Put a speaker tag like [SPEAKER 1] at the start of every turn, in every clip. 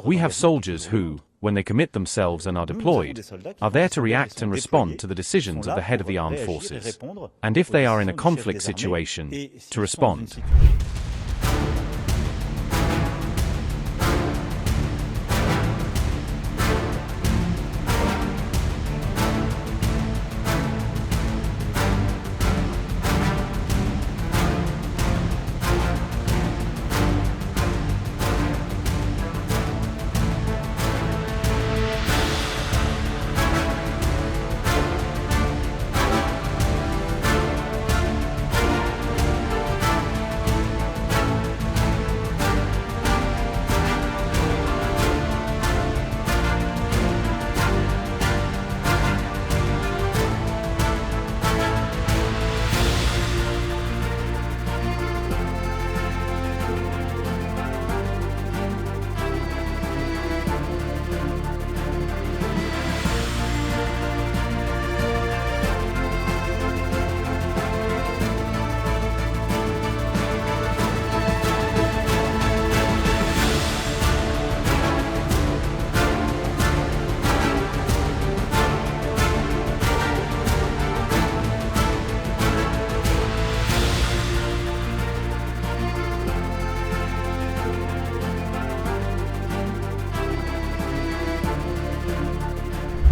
[SPEAKER 1] We have soldiers who, when they commit themselves and are deployed, are there to react and respond to the decisions of the head of the armed forces, and if they are in a conflict situation, to respond.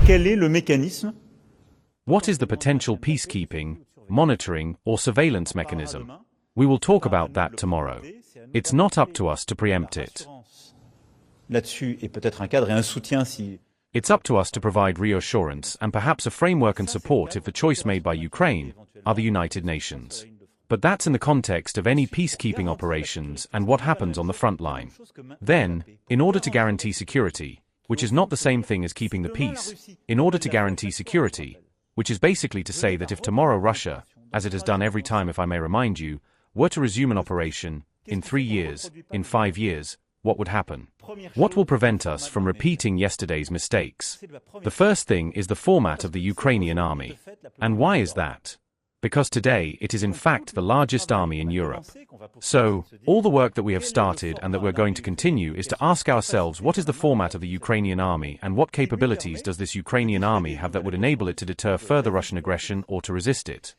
[SPEAKER 2] Quel est le mécanisme?
[SPEAKER 1] What is the potential peacekeeping, monitoring, or surveillance mechanism? We will talk about that tomorrow. It's not up to us to preempt it.
[SPEAKER 2] Là-dessus, et peut-être un cadre et un soutien si...
[SPEAKER 1] It's up to us to provide reassurance and perhaps a framework and support if the choice made by Ukraine are the United Nations. But that's in the context of any peacekeeping operations and what happens on the front line. Then, in order to guarantee security, which is not the same thing as keeping the peace, in order to guarantee security, which is basically to say that if tomorrow Russia, as it has done every time if I may remind you, were to resume an operation, in 3 years, in 5 years, what would happen? What will prevent us from repeating yesterday's mistakes? The first thing is the format of the Ukrainian army. And why is that? Because today it is in fact the largest army in Europe. So, all the work that we have started and that we're going to continue is to ask ourselves what is the format of the Ukrainian army and what capabilities does this Ukrainian army have that would enable it to deter further Russian aggression or to resist it.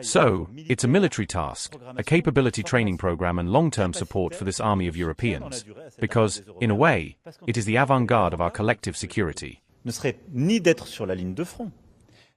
[SPEAKER 1] So, it's a military task, a capability training program and long-term support for this army of Europeans. Because, in a way, it is the avant-garde of our collective security.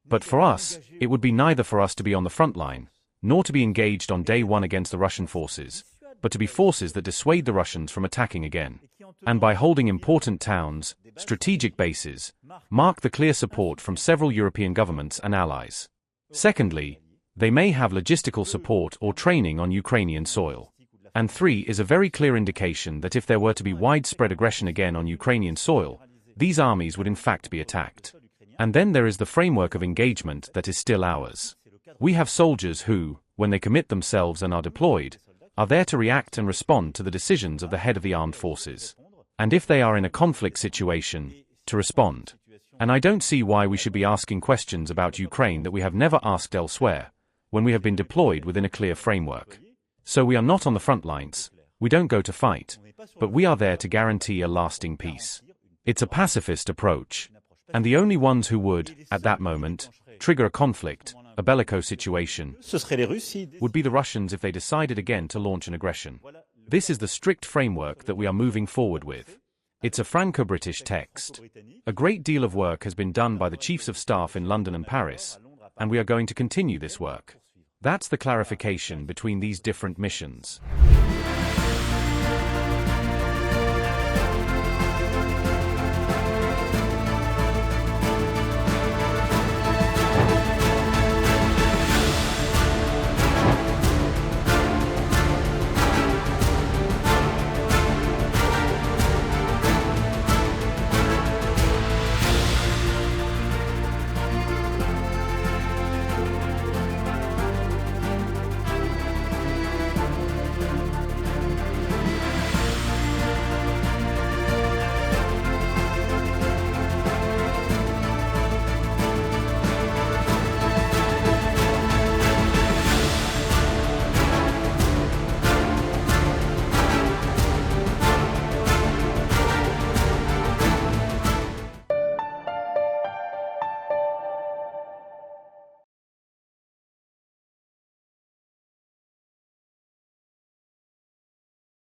[SPEAKER 1] But for us, it would be neither for us to be on the front line, nor to be engaged on day one against the Russian forces, but to be forces that dissuade the Russians from attacking again. And by holding important towns, strategic bases, mark the clear support from several European governments and allies. Secondly, they may have logistical support or training on Ukrainian soil. And 3 is a very clear indication that if there were to be widespread aggression again on Ukrainian soil, these armies would in fact be attacked. And then there is the framework of engagement that is still ours. We have soldiers who, when they commit themselves and are deployed, are there to react and respond to the decisions of the head of the armed forces. And if they are in a conflict situation, to respond. And I don't see why we should be asking questions about Ukraine that we have never asked elsewhere, when we have been deployed within a clear framework. So we are not on the front lines, we don't go to fight, but we are there to guarantee a lasting peace. It's a pacifist approach. And the only ones who would, at that moment, trigger a conflict, a bellicose situation, would be the Russians if they decided again to launch an aggression. This is the strict framework that we are moving forward with. It's a Franco-British text. A great deal of work has been done by the Chiefs of Staff in London and Paris, and we are going to continue this work. That's the clarification between these different missions.